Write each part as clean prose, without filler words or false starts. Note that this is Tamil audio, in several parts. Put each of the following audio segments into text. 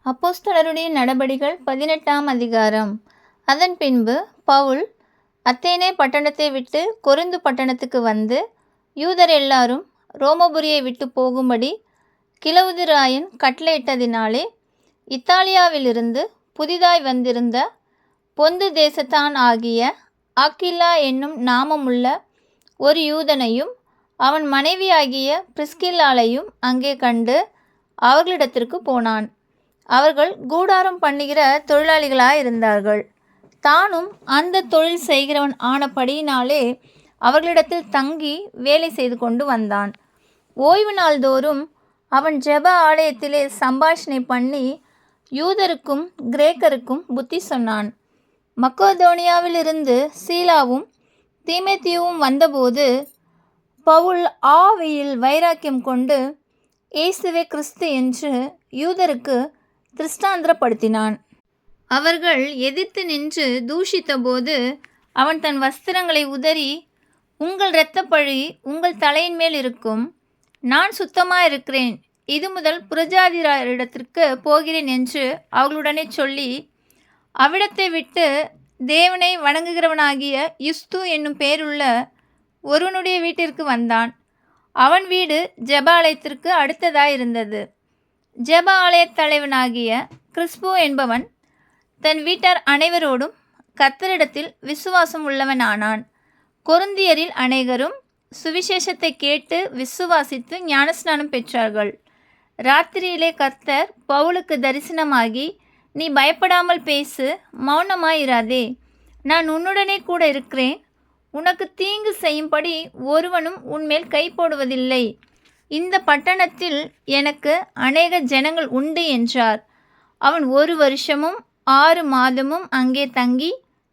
அப்போஸ்தலருடைய நடபடிகள் 18ஆம் அதிகாரம். அதன் பின்பு பவுல் அத்தேனே பட்டணத்தை விட்டு கொரிந்து பட்டணத்துக்கு வந்து, யூதர் எல்லாரும் ரோமபுரியை விட்டு போகும்படி கிலவுதிராயன் கட்டளையிட்டதினாலே, இத்தாலியாவிலிருந்து புதிதாய் வந்திருந்த பொந்து தேசத்தான் ஆகிய ஆக்கில்லா என்னும் நாமமுள்ள ஒரு யூதனையும் அவன் மனைவியாகிய பிரிஸ்கில்லாளையும் அங்கே கண்டு அவர்களிடத்திற்கு போனான். அவர்கள் கூடாரம் பண்ணுகிற தொழிலாளிகளாயிருந்தார்கள். தானும் அந்த தொழில் செய்கிறவன் ஆனபடியினாலே அவர்களிடத்தில் தங்கி வேலை செய்து கொண்டு வந்தான். ஓய்வு நாள்தோறும் அவன் ஜெப ஆலயத்திலே சம்பாஷணை பண்ணி யூதருக்கும் கிரேக்கருக்கும் புத்தி சொன்னான். மக்கெதோனியாவிலிருந்து சீலாவும் தீமோத்தேயுவும் வந்தபோது பவுல் ஆவியில் வைராக்கியம் கொண்டு இயேசுவே கிறிஸ்து என்று யூதருக்கு திருஷ்டாந்தரப்படுத்தினான். அவர்கள் எதிர்த்து நின்று தூஷித்தபோது அவன் தன் வஸ்திரங்களை உதறி, உங்கள் இரத்தப்பழி உங்கள் தலையின் மேல் இருக்கும், நான் சுத்தமாயிருக்கிறேன், இது முதல் புறஜாதியாரிடத்திற்கு போகிறேன் என்று அவர்களுடனே சொல்லி, அவ்விடத்தை விட்டு தேவனை வணங்குகிறவனாகிய யுஸ்து என்னும் பேருள்ள ஒருவனுடைய வீட்டிற்கு வந்தான். அவன் வீடு ஜெப ஆலயத்திற்கு அடுத்ததாயிருந்தது. ஜெப ஆலயத் தலைவனாகிய கிறிஸ்பு என்பவன் தன் வீட்டார் அனைவரோடும் கர்த்தரிடத்தில் விசுவாசம் உள்ளவனானான். கொரிந்தியரில் அநேகரும் சுவிசேஷத்தை கேட்டு விசுவாசித்து ஞானஸ்நானம் பெற்றார்கள். ராத்திரியிலே கர்த்தர் பவுலுக்கு தரிசனமாகி, நீ பயப்படாமல் பேசு, மௌனமாயிராதே, நான் உன்னுடனே கூட இருக்கிறேன், உனக்கு தீங்கு செய்யும்படி ஒருவனும் உன்மேல் கை போடுவதில்லை, இந்த பட்டணத்தில் எனக்கு அநேக ஜனங்கள் உண்டு என்றார். அவன் 1 வருஷமும் 6 மாதமும் அங்கே தங்கி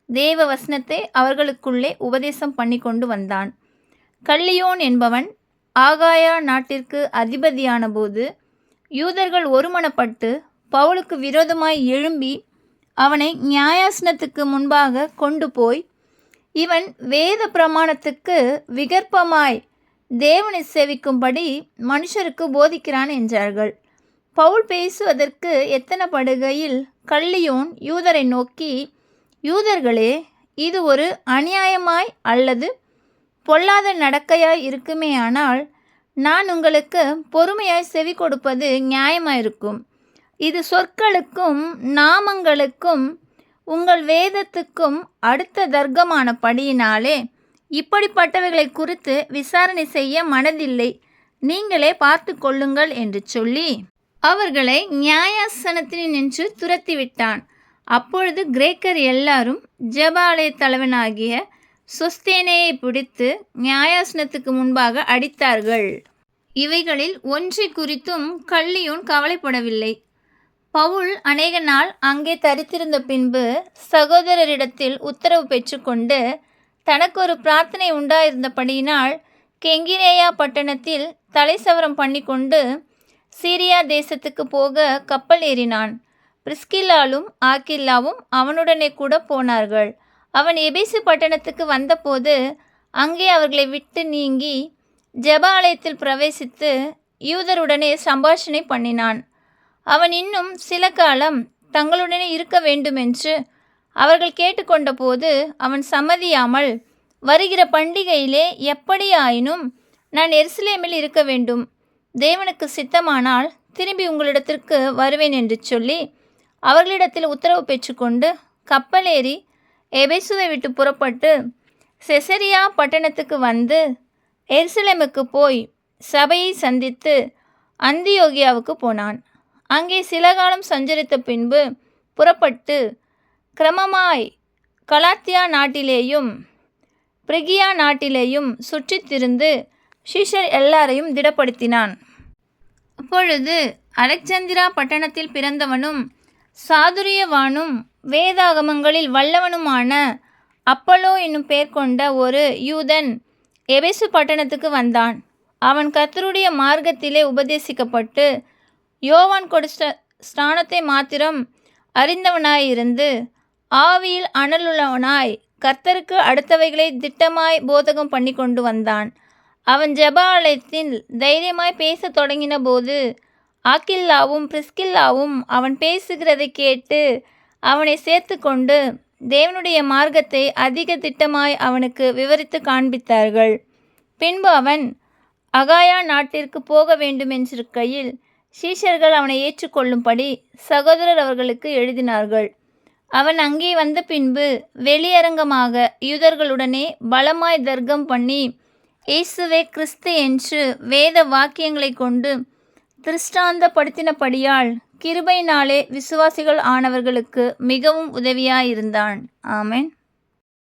தேவ வசனத்தை அவர்களுக்குள்ளே உபதேசம் பண்ணி கொண்டு வந்தான். கல்லியோன் என்பவன் ஆகாயா நாட்டிற்கு அதிபதியான போது யூதர்கள் ஒருமனப்பட்டு பவுலுக்கு விரோதமாய் எழும்பி அவனை நியாயாசனத்துக்கு முன்பாக கொண்டு போய், இவன் வேத பிரமாணத்துக்கு விகற்பமாய் தேவனை சேவிக்கும்படி மனுஷருக்கு போதிக்கிறான் என்றார்கள். பவுல் பேசுவதற்கு எத்தனப்படுகையில் கல்லியோன் யூதரை நோக்கி, யூதர்களே, இது ஒரு அநியாயமாய் அல்லது பொல்லாத நடக்கையாய் இருக்குமேயானால் நான் உங்களுக்கு பொறுமையாய் செவி கொடுப்பது நியாயமாயிருக்கும். இது சொற்களுக்கும் நாமங்களுக்கும் உங்கள் வேதத்துக்கும் அடுத்த தர்க்கமான படியினாலே இப்படிப்பட்டவைகளை குறித்து விசாரணை செய்ய மனதில்லை, நீங்களே பார்த்து கொள்ளுங்கள் என்று சொல்லி அவர்களை நியாயாசனத்தில் நின்று துரத்திவிட்டான். அப்பொழுது கிரேக்கர் எல்லாரும் ஜெப ஆலய தலைவனாகிய சொஸ்தேனேயை பிடித்து நியாயாசனத்துக்கு முன்பாக அடித்தார்கள். இவைகளில் ஒன்றை குறித்தும் கல்லியோன் கவலைப்படவில்லை. பவுல் அநேக நாள் அங்கே தரித்திருந்த பின்பு சகோதரரிடத்தில் உத்தரவு பெற்றுக்கொண்டு தனக்கு ஒரு பிரார்த்தனை உண்டாயிருந்தபடியினால் கெங்கிரேயா பட்டணத்தில் தலைசவரம் பண்ணி கொண்டு சீரியா தேசத்துக்கு போக கப்பல் ஏறினான். பிரிஸ்கில்லாலும் ஆக்கில்லாவும் அவனுடனே கூட போனார்கள். அவன் எபேசு பட்டணத்துக்கு வந்தபோது அங்கே அவர்களை விட்டு நீங்கி ஜெப ஆலயத்தில் பிரவேசித்து யூதருடனே சம்பாஷணை பண்ணினான். அவன் இன்னும் சில காலம் தங்களுடனே இருக்க வேண்டுமென்று அவர்கள் கேட்டுக்கொண்ட போது அவன் சம்மதியாமல், வருகிற பண்டிகையிலே எப்படியாயினும் நான் எருசலேமில் இருக்க வேண்டும், தேவனுக்கு சித்தமானால் திரும்பி உங்களிடத்திற்கு வருவேன் என்று சொல்லி அவர்களிடத்தில் உத்தரவு பெற்றுக்கொண்டு கப்பலேறி எபேசுவை விட்டு புறப்பட்டு செசரியா பட்டணத்துக்கு வந்து எருசலேமுக்கு போய் சபையை சந்தித்து அந்தியோகியாவுக்கு போனான். அங்கே சில காலம் சஞ்சரித்த பின்பு புறப்பட்டு கிரமமாய் கலாத்தியா நாட்டிலேயும் பிரிகியா நாட்டிலேயும் சுற்றித்திருந்து சீஷர் எல்லாரையும் திடப்படுத்தினான். அப்பொழுது அலெக்சந்திரா பட்டணத்தில் பிறந்தவனும் சாதுரியவானும் வேதாகமங்களில் வல்லவனுமான அப்பல்லோ என்னும் பெயர் கொண்ட ஒரு யூதன் எபேசு பட்டணத்துக்கு வந்தான். அவன் கர்த்தருடைய மார்க்கத்திலே உபதேசிக்கப்பட்டு யோவான் கொடுத்த ஸ்நானத்தை மாத்திரம் அறிந்தவனாயிருந்து ஆவியில் அனலுள்ளவனாய் கர்த்தருக்கு அடுத்தவைகளை திட்டமாய் போதகம் பண்ணி கொண்டு வந்தான். அவன் ஜெப ஆலயத்தில் தைரியமாய் பேசத் தொடங்கின போது ஆக்கில்லாவும் பிரிஸ்கில்லாவும் அவன் பேசுகிறதை கேட்டு அவனை சேர்த்து கொண்டு தேவனுடைய மார்க்கத்தை அதிக திட்டமாய் அவனுக்கு விவரித்து காண்பித்தார்கள். பின்பு அவன் அகாயா நாட்டிற்கு போக வேண்டுமென்றிருக்கையில் சீஷர்கள் அவனை ஏற்றுக்கொள்ளும்படி சகோதரர் அவர்களுக்கு எழுதினார்கள். அவன் அங்கே வந்த பின்பு வெளியரங்கமாக யூதர்களுடனே பலமாய் தர்க்கம் பண்ணி இயேசுவே கிறிஸ்து என்று வேத வாக்கியங்களை கொண்டு திருஷ்டாந்தப்படுத்தினபடியால் கிருபையினாலே விசுவாசிகள் ஆனவர்களுக்கு மிகவும் உதவியாயிருந்தான். ஆமென்.